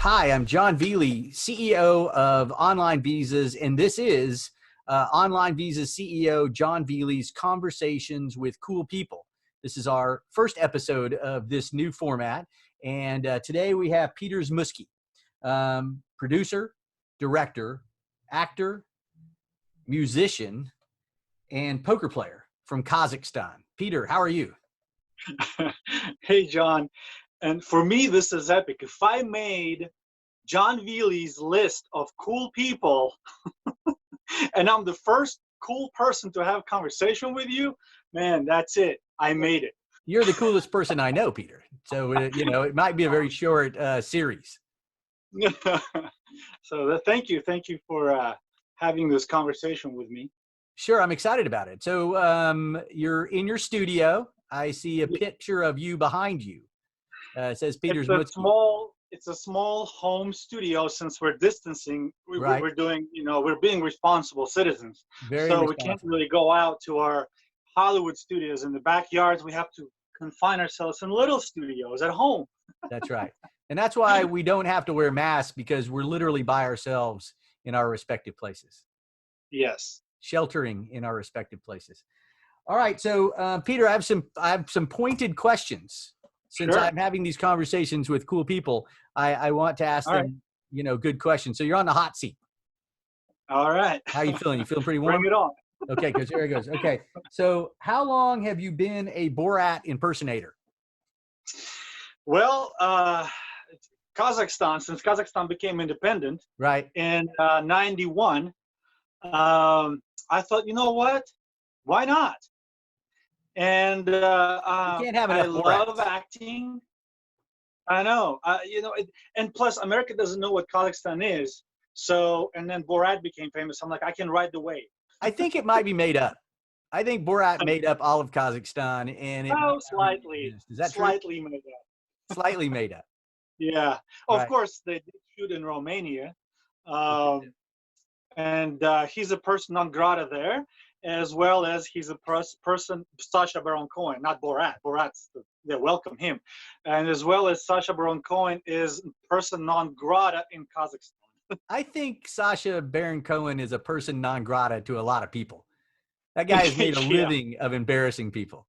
Hi, I'm Jon Velie, CEO of OnlineVisas, and this is OnlineVisas CEO Jon Velie's Conversations with Cool People. This is our first episode of this new format, and today we have Peter Zhmutski, producer, director, actor, musician, and poker player from Kazakhstan. Peter, how are you? Hey, John. And for me, this is epic. If I made Jon Velie's list of cool people, and I'm the first cool person to have a conversation with you, man, that's it. I made it. You're the coolest person I know, Peter. So, it might be a very short series. So thank you. Thank you for having this conversation with me. Sure, I'm excited about it. So you're in your studio. I see a picture of you behind you. It says Peter Zhmutski. It's a small home studio. Since we're distancing, Right. we're doing, we're being responsible citizens. Very so responsible. We can't really go out to our Hollywood studios in the backyards. We have to confine ourselves in little studios at home. That's right. And that's why we don't have to wear masks, because we're literally by ourselves in our respective places. Yes. Sheltering in our respective places. All right. So Peter, I have some pointed questions. Since Sure. I'm having these conversations with cool people, I want to ask them, good questions. So you're on the hot seat. All right. How are you feeling? You feeling pretty warm? Bring it on. Okay, because here it goes. Okay. So how long have you been a Borat impersonator? Well, Kazakhstan, since Kazakhstan became independent, right, in 91, I thought, you know what? Why not? And you can't have I enough love Borats. acting. I know, and plus America doesn't know what Kazakhstan is. So, and then Borat became famous. I'm like, I can ride the wave. I think it might be made up. I think Borat made up all of Kazakhstan, and Slightly. Is that slightly true? made up. Slightly made up. Yeah. Right. Of course, they did shoot in Romania. And he's a person non grata there, as well as he's a person, Sacha Baron Cohen, not Borat. They welcome him. And as well as Sacha Baron Cohen is person non grata in Kazakhstan. I think Sacha Baron Cohen is a person non grata to a lot of people. That guy has made a living of embarrassing people.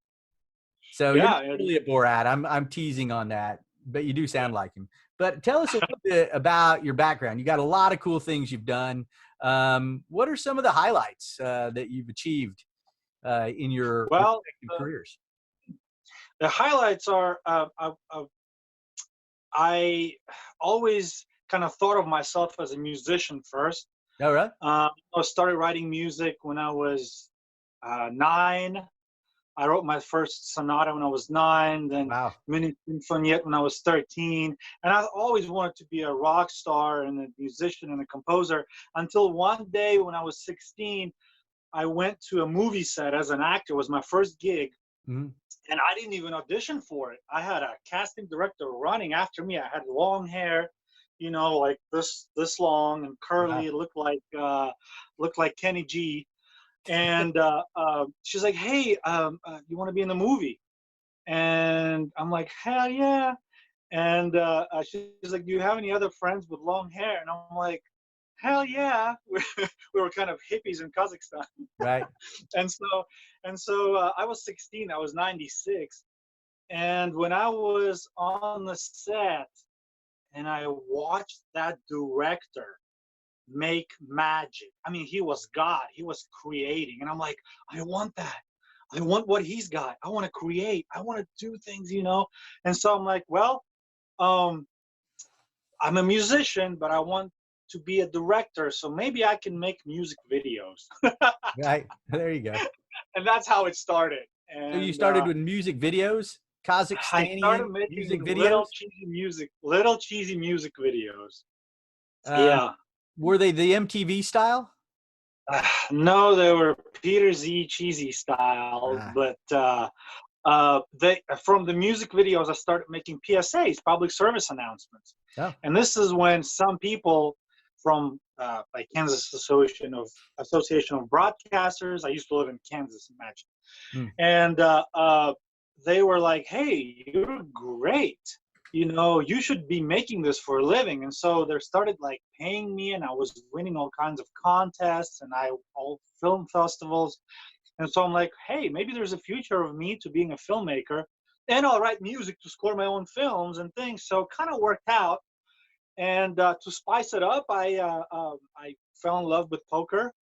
So you're not really a Borat. I'm teasing on that, but you do sound like him. But tell us a little bit about your background. You got a lot of cool things you've done. What are some of the highlights that you've achieved in your respective careers? The highlights are I always kind of thought of myself as a musician first. Oh, right. I started writing music when I was 9. I wrote my first sonata when I was 9, then Mini Symphoniette when I was 13. And I always wanted to be a rock star and a musician and a composer until one day when I was 16, I went to a movie set as an actor. It was my first gig. Mm-hmm. And I didn't even audition for it. I had a casting director running after me. I had long hair, like this long and curly. It looked like Kenny G. And she's like, hey, you want to be in the movie? And I'm like, hell yeah. And she's like, do you have any other friends with long hair? And I'm like, hell yeah. We were kind of hippies in Kazakhstan. Right. And so I was 16. I was 96. And when I was on the set and I watched that director make magic. I mean, he was God. He was creating. And I'm like, I want that. I want what he's got. I want to create. I want to do things, And so I'm like, well, I'm a musician, but I want to be a director. So maybe I can make music videos. Right. There you go. And that's how it started. And, so you started with music videos? Kazakhstani I started making music videos? Little cheesy music videos. Yeah. Were they the MTV style? No, they were Peter Z cheesy style. But they from the music videos, I started making PSAs, public service announcements. Oh. And this is when some people from like Kansas Association of Broadcasters. I used to live in Kansas, imagine. And they were like, "Hey, you're great. you know, you should be making this for a living. And so they started like paying me, and I was winning all kinds of contests and all film festivals. And so I'm like, hey, maybe there's a future of me to being a filmmaker, and I'll write music to score my own films and things. So it kind of worked out. And to spice it up, I fell in love with poker.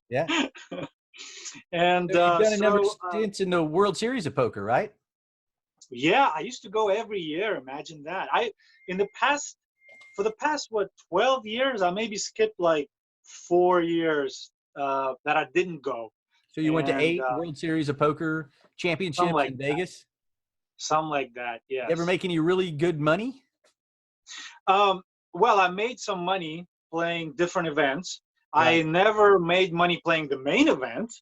Yeah. And So you've done a number of stints in the World Series of Poker, right? yeah, I used to go every year. Imagine that. For the past, what, 12 years, I maybe skipped like 4 years that I didn't go. So you went to And 8 World Series of Poker something championships like in that. Vegas. Something like that, yes. You ever make any really good money? Well, I made some money playing different events. Right. I never made money playing the main event,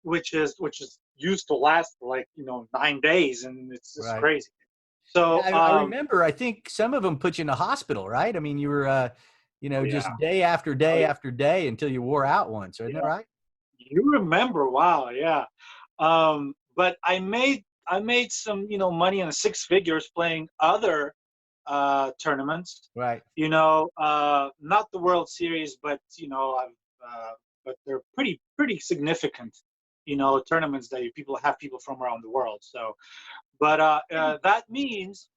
which is used to last like 9 days, and it's just Right. crazy. So yeah, I remember. I think some of them put you in a hospital, right? I mean, you were, just day after day after day until you wore out once. Isn't that right? You remember? Wow, yeah. But I made some money in the 6 figures playing other tournaments. Right. Not the World Series, but but they're pretty significant, tournaments that people from around the world. So, but that means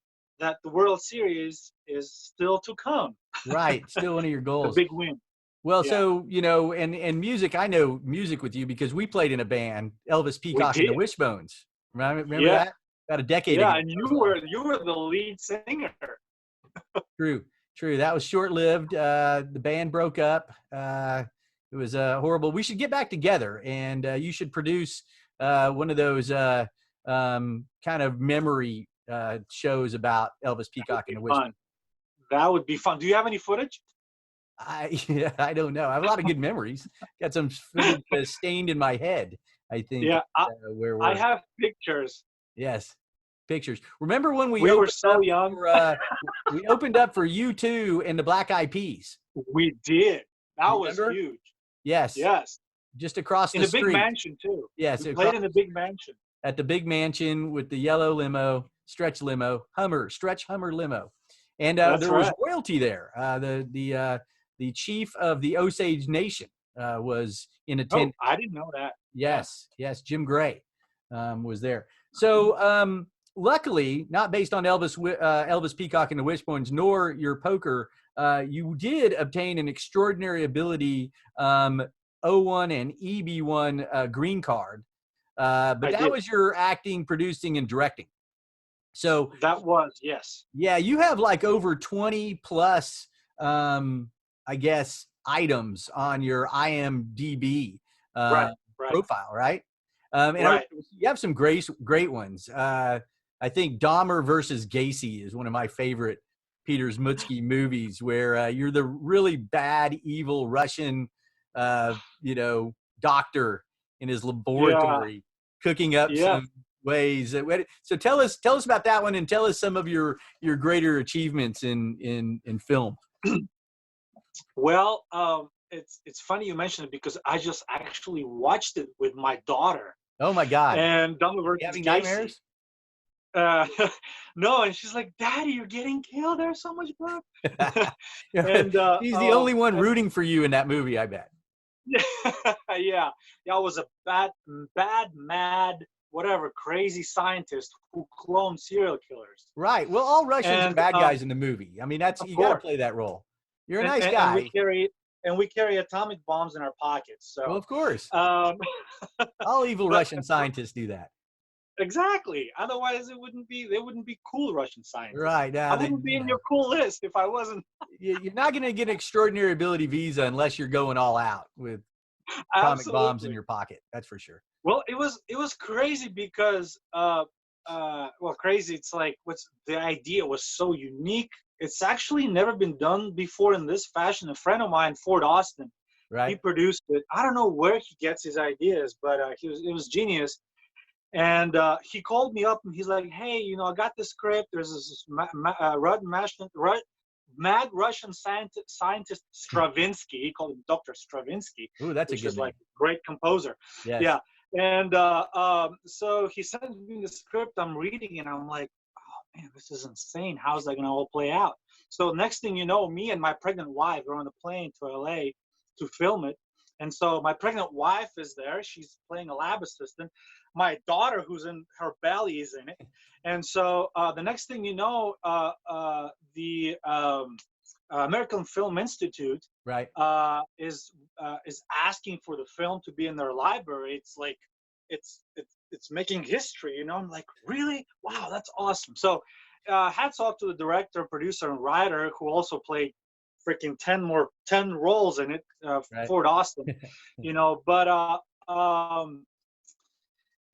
that the World Series is still to come. Right. Still one of your The goals. big win. Well, Yeah. so, and music, I know music with you because we played in a band, Elvis Peacock and the Wishbones. Remember that? About a decade ago. Yeah, and you were the lead singer. True. That was short-lived. The band broke up. It was horrible. We should get back together, and you should produce one of those kind of memory shows about Elvis Peacock and the Wishbones. That would be fun. Do you have any footage? I don't know. I have a lot of good memories. Got some footage stained in my head, I think. Yeah, where I have pictures. Yes, pictures. Remember when we were so young? We opened up for U2 and the Black Eyed Peas. We did. That was huge. Yes. Yes. Just across the street. In the big mansion too. Yes. We played in the big mansion. At the big mansion with the yellow limo, stretch Hummer limo. And there was royalty there. The chief of the Osage Nation was in attendance. Oh, I didn't know that. Yes, Jim Gray was there. So luckily, not based on Elvis Peacock and the Wishbones, nor your poker, you did obtain an extraordinary ability O1 and EB1 green card. But that was your acting, producing, and directing. So that was, yes. Yeah, you have like over 20 plus, I guess, items on your IMDb profile, right? You have some great ones. I think Dahmer versus Gacy is one of my favorite Peter Zhmutski movies, where you're the really bad, evil Russian, doctor in his laboratory cooking up some ways. So tell us about that one, and tell us some of your greater achievements in film. Well, it's funny you mentioned it because I just actually watched it with my daughter. Oh my God! And Dahmer having nightmares? No, and she's like, "Daddy, you're getting killed. There's so much blood." And he's the only one rooting for you in that movie, I bet. Yeah. I was a bad, mad, whatever, crazy scientist who cloned serial killers. Right. Well, all Russians are bad guys in the movie. I mean, you got to play that role. You're a nice guy. And we carry atomic bombs in our pockets. So, well, of course. All evil Russian scientists do that. Exactly. Otherwise, they wouldn't be cool Russian scientists. Right. I wouldn't be in your cool list if I wasn't. You're not going to get an extraordinary ability visa unless you're going all out with atomic bombs in your pocket. That's for sure. Well, it was crazy because crazy. It's like the idea was so unique. It's actually never been done before in this fashion. A friend of mine, Ford Austin, he produced it. I don't know where he gets his ideas, but it was genius. And he called me up and he's like, "Hey, I got this script. There's this mad Russian scientist Stravinsky. He called him Dr. Stravinsky. Ooh, that's which a good is name. like a great composer." Yes. Yeah. And so he sent me the script. I'm reading and I'm like, "Oh man, this is insane. How's that going to all play out? So next thing you know, me and my pregnant wife are on a plane to LA to film it. And so my pregnant wife is there. She's playing a lab assistant. My daughter, who's in her belly, is in it. And so the next thing you know, the American Film Institute right. Is asking for the film to be in their library. It's like it's making history. You know, I'm like, really? Wow, that's awesome. So hats off to the director, producer, and writer who also played freaking 10 roles in it. Right. Ford Austin, you know. But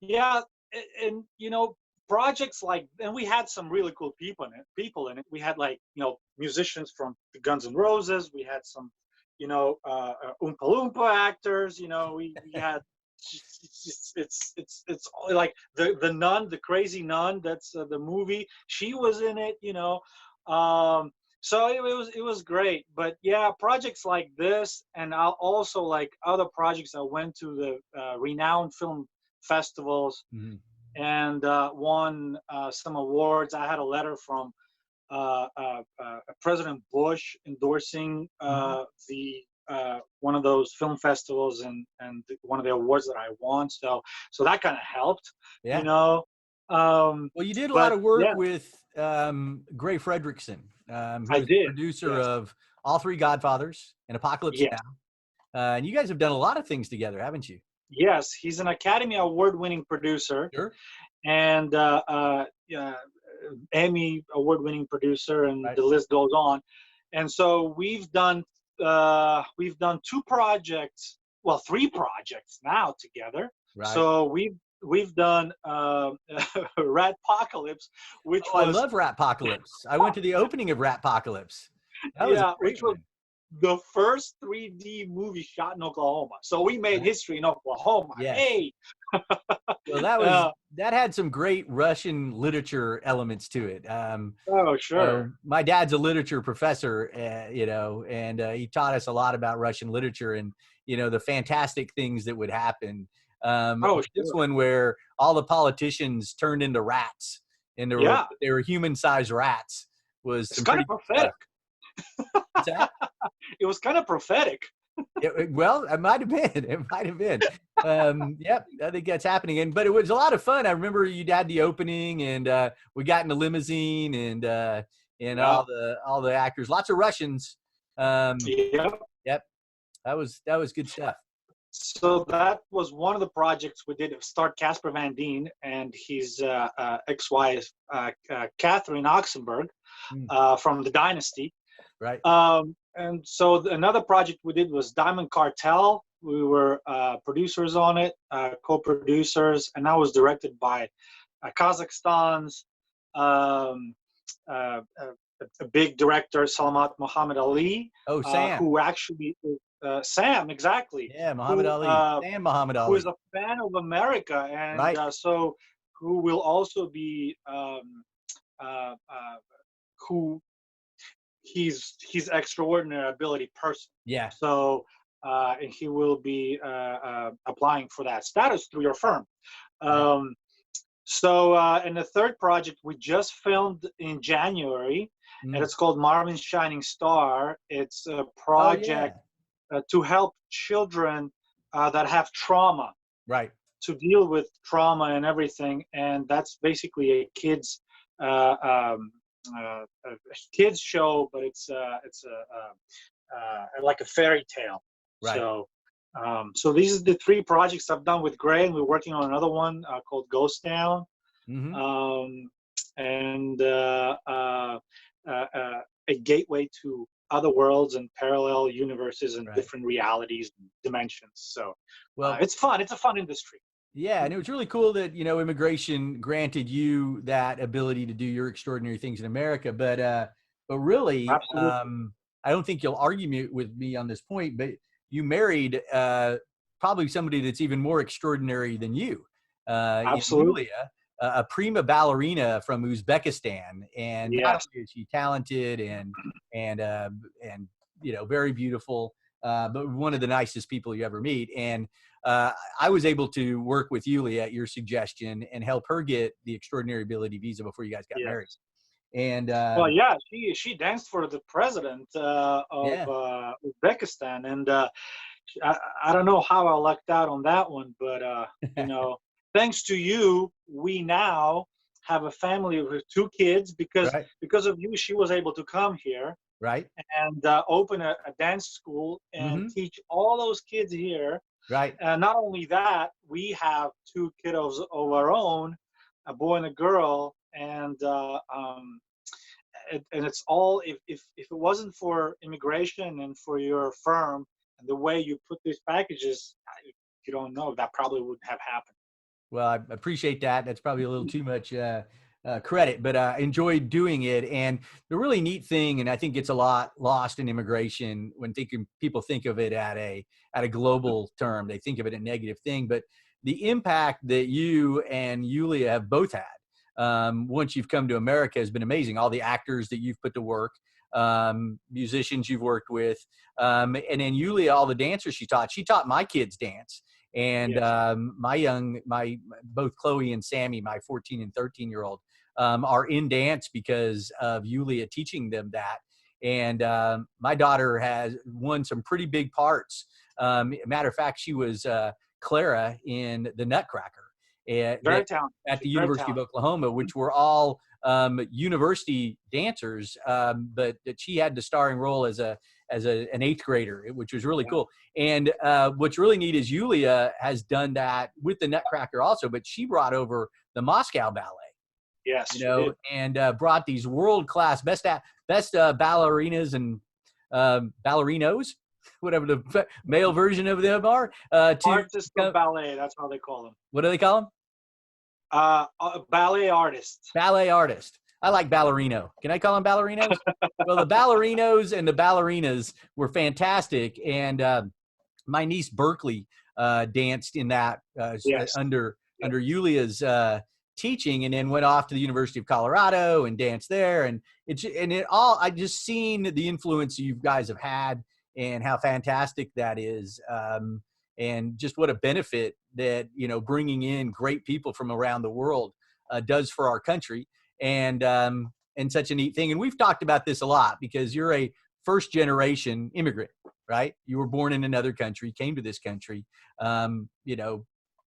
yeah, and you know, projects like, and we had some really cool people in it. We had, like, you know, musicians from the Guns N' Roses. We had some, you know, Oompa Loompa actors. You know, we had it's like the nun, the crazy nun. That's the movie. She was in it. You know. So it was great. But yeah, projects like this, and I'll also like other projects. I went to the renowned film festivals and won some awards. I had a letter from President Bush endorsing the one of those film festivals and one of the awards that I won. So that kind of helped, you know. Well, you did a lot of work yeah, with Gray Fredrickson, who I is the did. producer Yes. of all three Godfathers and Apocalypse Yes. Now. And you guys have done a lot of things together, haven't you? Yes, he's an Academy Award-winning producer. Sure. And Emmy award-winning producer, and Right. the list goes on. And so we've done 2 projects, well, 3 projects now together. Right. So we've done Ratpocalypse, which I was love Ratpocalypse. I went to the opening of Ratpocalypse. That was a great which was one. the first 3D movie shot in Oklahoma. So we made history in Oklahoma. Yes. Hey. Well, that had some great Russian literature elements to it. Oh, sure. My dad's a literature professor, you know, and he taught us a lot about Russian literature and, you know, the fantastic things that would happen. This one where all the politicians turned into rats and they were human-sized rats was some kind of prophetic. What's that? It was kind of prophetic. Well, it might have been. It might have been. Yep, I think that's happening. But it was a lot of fun. I remember you had the opening, and we got in the limousine, and all the actors, lots of Russians. Yep, that was good stuff. So that was one of the projects we did. Start Casper Van Dien and his ex-wife Catherine Oxenberg from the Dynasty. Right. And so another project we did was Diamond Cartel. We were producers on it, co-producers, and that was directed by Kazakhstan's a big director, Salamat Muhammad Ali. Oh, Sam. Who actually Sam, exactly. Yeah, Muhammad Ali. Sam Muhammad Ali. Who is a fan of America, and so who will also be who he's extraordinary ability person. Yeah. So and he will be applying for that status through your firm. So and the third project we just filmed in January, and it's called Marvin's Shining Star. It's a project to help children that have trauma. Right. To deal with trauma and everything, and that's basically a kids show, but it's like a fairy tale. Right. So these are the 3 projects I've done with Gray, and we're working on another one called Ghost Town, and a gateway to other worlds and parallel universes and different realities and dimensions. So it's fun. It's a fun industry. Yeah, and it was really cool that, you know, immigration granted you that ability to do your extraordinary things in America. But really, I don't think you'll argue with me on this point, but you married probably somebody that's even more extraordinary than you. Absolutely. Yulia, a prima ballerina from Uzbekistan, and not only is she talented and you know, very beautiful, but one of the nicest people you ever meet. And I was able to work with Yulia at your suggestion and help her get the extraordinary ability visa before you guys got married. And well, yeah, she danced for the president of yeah, Uzbekistan, and I don't know how I lucked out on that one, but you know, thanks to you, we now have a family with 2 kids right, because of you. She was able to come here right, and open a dance school and hmm, teach all those kids here. right. And not only that, we have 2 kiddos of our own, a boy and a girl, and it's all, if it wasn't for immigration and for your firm and the way you put these packages, you don't know, that probably wouldn't have happened. Well, I appreciate that. That's probably a little too much credit, but I enjoyed doing it. And the really neat thing, and I think it's a lot lost in immigration when people think of it at a global term. They think of it a negative thing, but the impact that you and Yulia have both had once you've come to America has been amazing. All the actors that you've put to work, musicians you've worked with, and then Yulia, all the dancers she taught. She taught my kids dance. And Yes. my both Chloe and Sammy, my 14 and 13-year-old, are in dance because of Yulia teaching them that. And my daughter has won some pretty big parts. Matter of fact, she was Clara in The Nutcracker Very talented. at the She's very University of talented. Oklahoma, which were all university dancers, but that she had the starring role as an 8th grader, which was really Yeah. cool. And what's really neat is Yulia has done that with the Nutcracker also, but she brought over the Moscow Ballet, Yes, she did. and brought these world-class best ballerinas and ballerinos, whatever the male version of them are, to Artist of ballet, that's how they call them. what do they call them? Ballet artists. Ballet artist. I like ballerino. Can I call them ballerinos? Well, the ballerinos and the ballerinas were fantastic. And my niece Berkeley danced in that Yes. under Yulia's teaching, and then went off to the University of Colorado and danced there. And I just seen the influence you guys have had and how fantastic that is. And just what a benefit that, bringing in great people from around the world does for our country, and such a neat thing. And we've talked about this a lot because you're a first generation immigrant, right? You were born in another country, came to this country,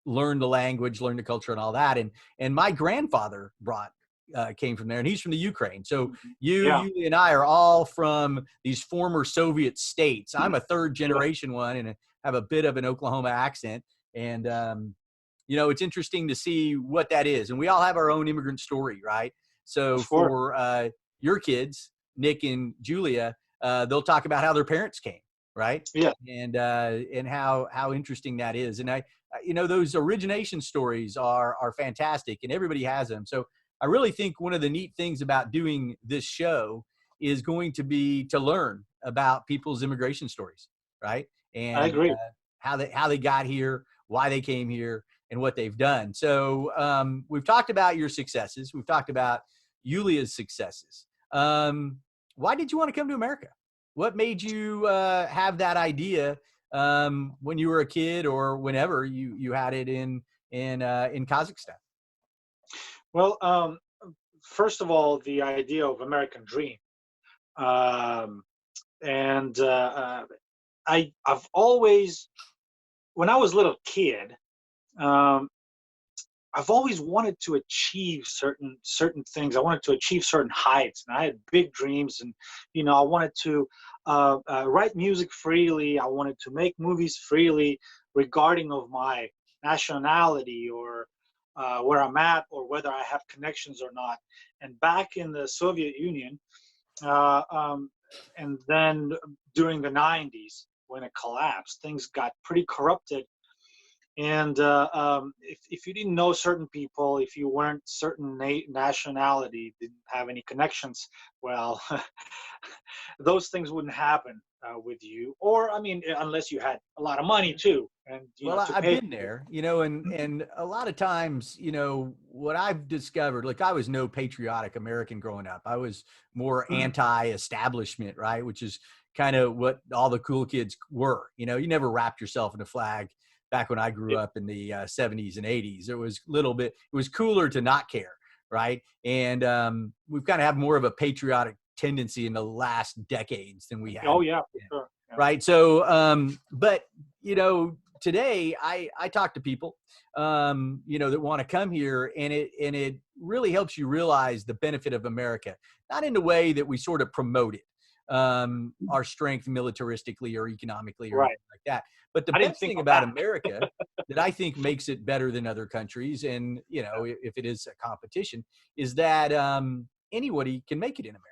learned the language, learned the culture and all that. And my grandfather came from there, and he's from the Ukraine. So Yulia and I are all from these former Soviet states. I'm a 3rd generation one and have a bit of an Oklahoma accent. And, it's interesting to see what that is. And we all have our own immigrant story, right? So for your kids, Nick and Julia, they'll talk about how their parents came, right? Yeah. And how interesting that is. And those origination stories are fantastic, and everybody has them. So I really think one of the neat things about doing this show is going to be to learn about people's immigration stories, right? And I agree. How they got here, why they came here, and what they've done. So we've talked about your successes. We've talked about Yulia's successes. Why did you want to come to America? What made you have that idea when you were a kid, or whenever you had it in Kazakhstan? Well, first of all, the idea of American Dream, and I've always, when I was a little kid, I've always wanted to achieve certain things. I wanted to achieve certain heights, and I had big dreams. And I wanted to write music freely. I wanted to make movies freely, regarding of my nationality or where I'm at, or whether I have connections or not. And back in the Soviet Union, and then during the 90s, when it collapsed, things got pretty corrupted. And if you didn't know certain people, if you weren't certain nationality, didn't have any connections, well, those things wouldn't happen with you. Or, I mean, unless you had a lot of money too. And I've been there, and a lot of times, what I've discovered, like, I was no patriotic American growing up. I was more anti-establishment, right? Which is kind of what all the cool kids were. You never wrapped yourself in a flag. Back when I grew up in the 70s and 80s, it was cooler to not care, right? And we've kind of had more of a patriotic tendency in the last decades than we have. Oh yeah, for sure. Yeah. Right. So, but you know, today I talk to people, you know, that want to come here, and it really helps you realize the benefit of America, not in the way that we sort of promote it, our strength militaristically or economically or anything like that. But the best thing about America that I think makes it better than other countries, and you know, if it is a competition, is that anybody can make it in America.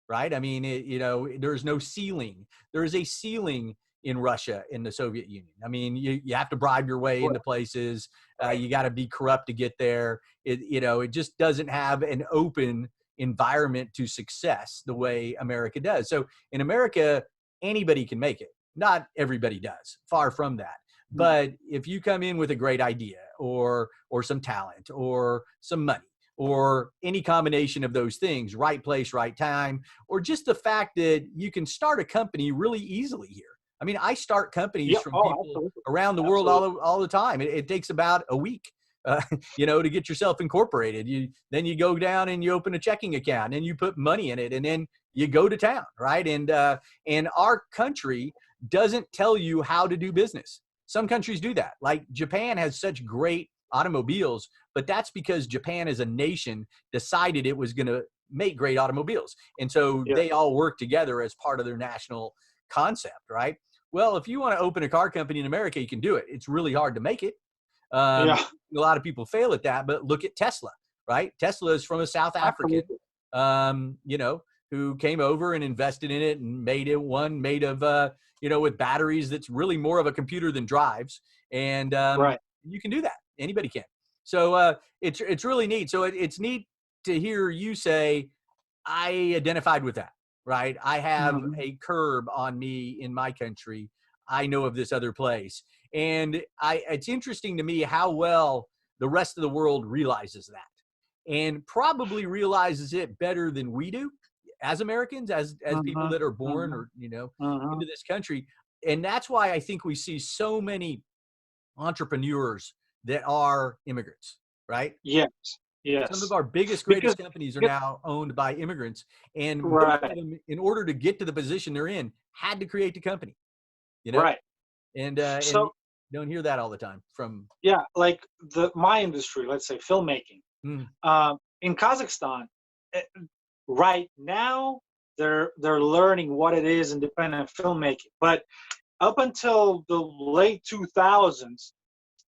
Right. I mean, you know, there's no ceiling. There is a ceiling in Russia, in the Soviet Union. I mean, you have to bribe your way into places. You got to be corrupt to get there. You know, it just doesn't have an open environment to success the way America does. So in America, anybody can make it. Not everybody does. Far from that. But if you come in with a great idea or some talent or some money, or any combination of those things, right place, right time, or just the fact that you can start a company really easily here. I mean, I start companies from people around the world all the time. It takes about a week, you know, to get yourself incorporated. Then you go down and you open a checking account and you put money in it, and then you go to town, right? And our country doesn't tell you how to do business. Some countries do that. Like Japan has such great automobiles, but that's because Japan as a nation decided it was going to make great automobiles. And so they all work together as part of their national concept, right? Well, if you want to open a car company in America, you can do it. It's really hard to make it. A lot of people fail at that, but look at Tesla, right? Tesla is from a South African, you know, who came over and invested in it and made it one made of, you know, with batteries that's really more of a computer than drives. And you can do that. Anybody can. So it's really neat. So it's neat to hear you say, I identified with that, right? I have a curb on me in my country. I know of this other place. And it's interesting to me how well the rest of the world realizes that, and probably realizes it better than we do as Americans, as people that are born or, you know, into this country. And that's why I think we see so many entrepreneurs that are immigrants, right? Yes. Some of our biggest, greatest companies are now owned by immigrants, and most of them, in order to get to the position they're in, had to create the company, you know? And so, and you don't hear that all the time from. Yeah, like my industry, let's say filmmaking. In Kazakhstan, right now they're learning what it is independent filmmaking, but up until the late 2000s,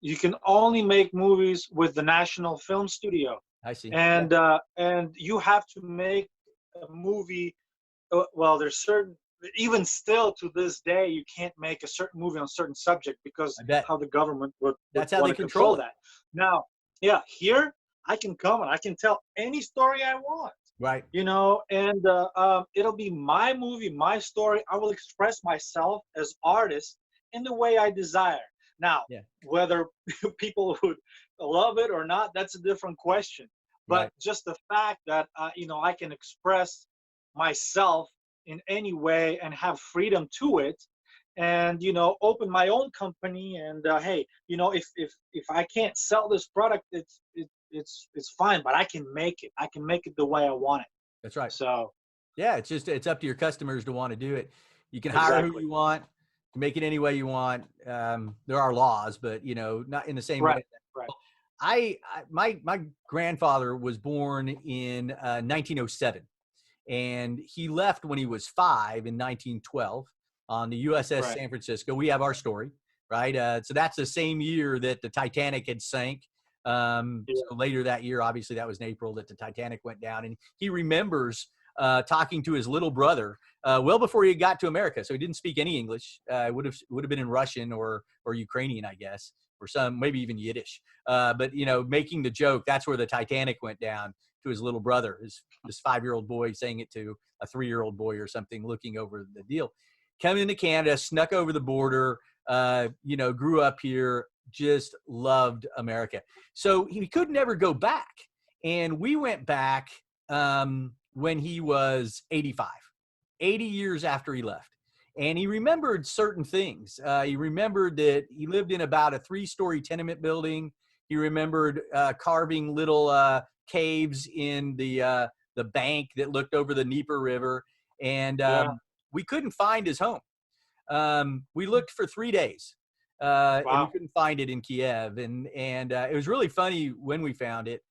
you can only make movies with the national film studio. I see. And you have to make a movie. Well, there's certain, even still to this day, you can't make a certain movie on a certain subject because how the government would that's how they control that. Now, here I can come and I can tell any story I want. Right. You know, and it'll be my movie, my story. I will express myself as artist in the way I desire. Now, whether people would love it or not, that's a different question. But just the fact that, you know, I can express myself in any way and have freedom to it, and, you know, open my own company. And, hey, you know, if I can't sell this product, it's fine, but I can make it. I can make it the way I want it. That's right. So, yeah, it's up to your customers to want to do it. You can hire who you want. Make it any way you want. There are laws, but, you know, not in the same way. Right. My grandfather was born in 1907, and he left when he was 5 in 1912 on the USS San Francisco. We have our story, right? So that's the same year that the Titanic had sank. So later that year, obviously that was in April that the Titanic went down, and he remembers talking to his little brother well before he got to America. So he didn't speak any English. Would have been in Russian or Ukrainian, I guess, or some, maybe even Yiddish. But, you know, making the joke, that's where the Titanic went down, to his little brother, this 5-year-old boy saying it to a 3-year-old boy or something, looking over the deal. Coming into Canada, snuck over the border, you know, grew up here, just loved America. So he could never go back. And we went back when he was 85, 80 years after he left. And he remembered certain things. He remembered that he lived in about a 3-story tenement building. He remembered carving little caves in the bank that looked over the Dnieper River, and we couldn't find his home. We looked for 3 days, and we couldn't find it in Kiev, and it was really funny when we found it,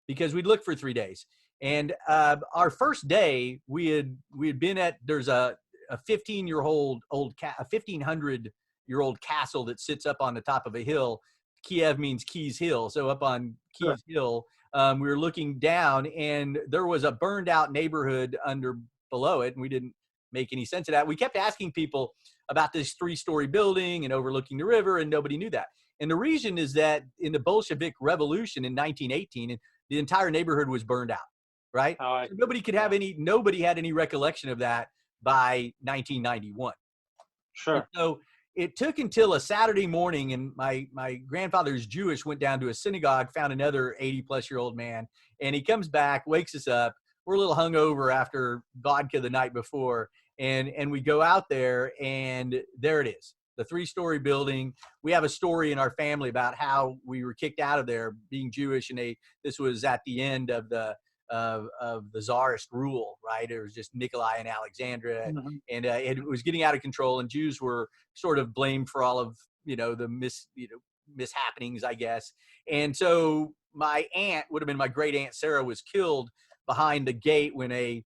because we'd looked for 3 days. And our first day, we had been at, there's a 1500-year-old castle that sits up on the top of a hill. Kiev means Keys Hill, so up on Keys Hill, we were looking down, and there was a burned out neighborhood below it, and we didn't make any sense of that. We kept asking people about this 3-story building and overlooking the river, and nobody knew that. And the reason is that in the Bolshevik Revolution in 1918, the entire neighborhood was burned out. Right? So nobody had any recollection of that by 1991. Sure. And so it took until a Saturday morning, and my grandfather's Jewish, went down to a synagogue, found another 80-plus-year-old man, and he comes back, wakes us up. We're a little hungover after vodka the night before, and we go out there, and there it is, the 3-story building. We have a story in our family about how we were kicked out of there being Jewish, and this was at the end of the Tsarist rule, right? It was just Nikolai and Alexandra, and it was getting out of control, and Jews were sort of blamed for all of the mishappenings, I guess. And so my aunt, would have been my great aunt Sarah, was killed behind the gate when a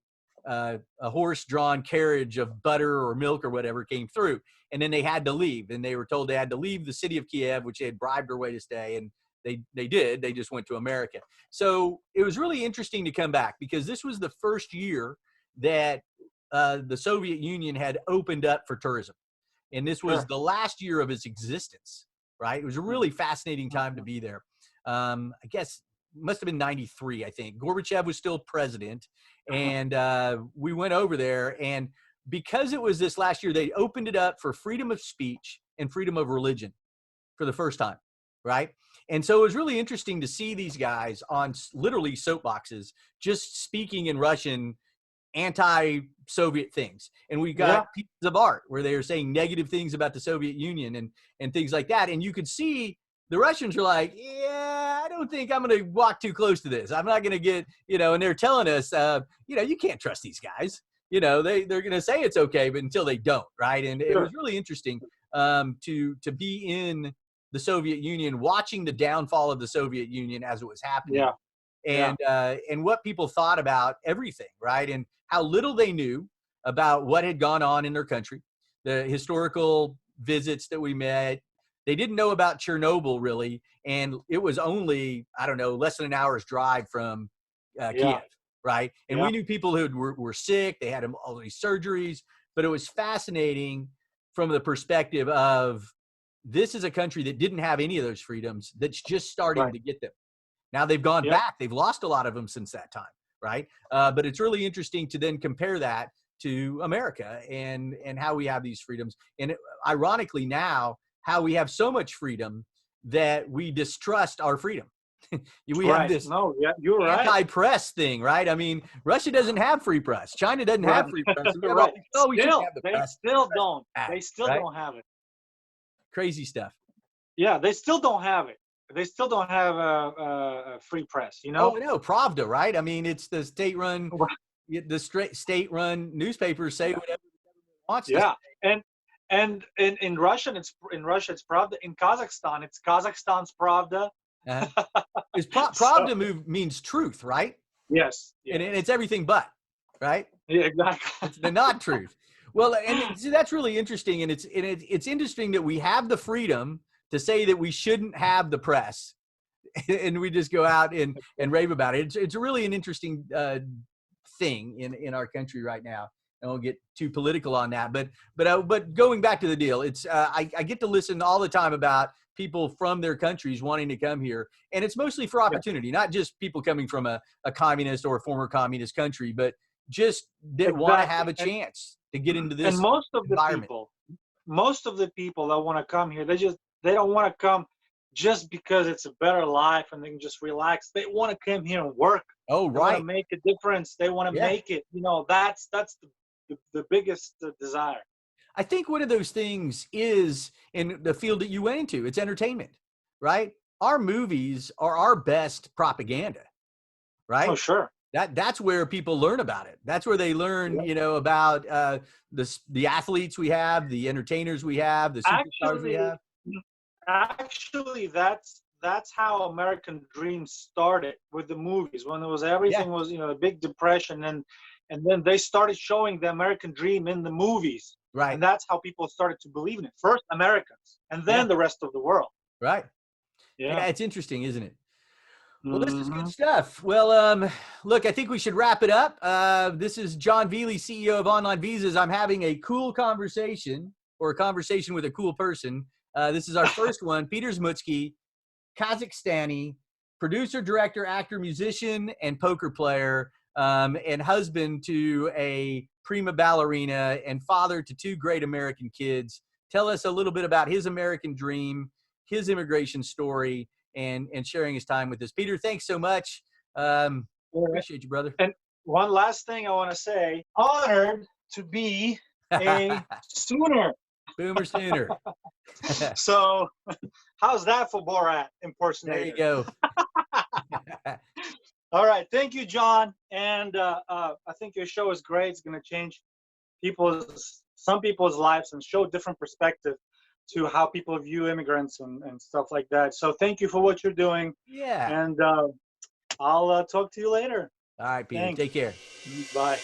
horse-drawn carriage of butter or milk or whatever came through, and then they had to leave, and they were told they had to leave the city of Kiev, which they had bribed her way to stay, and they did. They just went to America. So it was really interesting to come back, because this was the first year that the Soviet Union had opened up for tourism. And this was the last year of its existence, right? It was a really fascinating time to be there. I guess it must have been 93, I think. Gorbachev was still president. And we went over there. And because it was this last year, they opened it up for freedom of speech and freedom of religion for the first time, right? And so it was really interesting to see these guys on literally soapboxes just speaking in Russian anti-Soviet things. And we got pieces of art where they were saying negative things about the Soviet Union and things like that. And you could see the Russians were like, yeah, I don't think I'm going to walk too close to this. I'm not going to get, and they're telling us, you can't trust these guys. They're going to say it's okay, but until they don't, right? And it was really interesting to be in the Soviet Union, watching the downfall of the Soviet Union as it was happening, and what people thought about everything, right? And how little they knew about what had gone on in their country, the historical visits that we met. They didn't know about Chernobyl, really, and it was only, less than an hour's drive from Kiev, right? And we knew people who were sick, they had all these surgeries, but it was fascinating from the perspective of, this is a country that didn't have any of those freedoms, that's just starting to get them. Now they've gone back. They've lost a lot of them since that time, right? But it's really interesting to then compare that to America and how we have these freedoms. And ironically now, how we have so much freedom that we distrust our freedom. We have this you're anti-press thing, right? I mean, Russia doesn't have free press. China doesn't have free press. They still don't. They still don't have it. Crazy stuff. Yeah, they still don't have it. They still don't have a free press, Oh, no, Pravda, right? I mean, it's the state-run newspapers say whatever the government wants to say. And in Russia it's Pravda. In Kazakhstan, it's Kazakhstan's Pravda. Pravda means truth, right? Yes. And it's everything but, right? Yeah, exactly. It's the not truth. Well, and see, that's really interesting, and it's interesting that we have the freedom to say that we shouldn't have the press, and we just go out and rave about it. It's really an interesting thing in our country right now. I won't get too political on that, but going back to the deal, it's I get to listen all the time about people from their countries wanting to come here, and it's mostly for opportunity, not just people coming from a communist or a former communist country, but just that want to have a chance to get into this. And most of the people that want to come here, they don't want to come just because it's a better life and they can just relax. They want to come here and work. Oh, right. They want to make a difference. They want to make it. That's the biggest desire. I think one of those things is in the field that you went into. It's entertainment, right? our movies are our best propaganda, right? Oh, sure. That's where people learn about it. That's where they learn, you know, about the athletes we have, the entertainers we have, the superstars we have. Actually, that's how American Dream started with the movies. When there was Yeah, everything was, you know, a big depression, and then they started showing the American Dream in the movies, right. and that's how people started to believe in it. First Americans, and Yeah, then the rest of the world. right. Yeah. Yeah, it's interesting, isn't it? Well, this is good Hmm. stuff. Well, look, I think we should wrap it up. This is Jon Velie, CEO of OnlineVisas. I'm having a cool conversation, or a conversation with a cool person. This is our first one. Peter Zhmutski, Kazakhstani, producer, director, actor, musician, and poker player, and husband to a prima ballerina and father to two great American kids. Tell us a little bit about his American dream, his immigration story, and sharing his time with us. Peter, thanks so much. Appreciate you, brother. And one last thing I want to say: honored to be a Sooner. Boomer Sooner. So, how's that for Borat There you impersonator? go. All right, thank you, John. And I think your show is great. It's going to change some people's lives and show different perspective to how people view immigrants and stuff like that. So thank you for what you're doing. Yeah. And I'll talk to you later. All right, Peter. Thanks. Take care. Bye.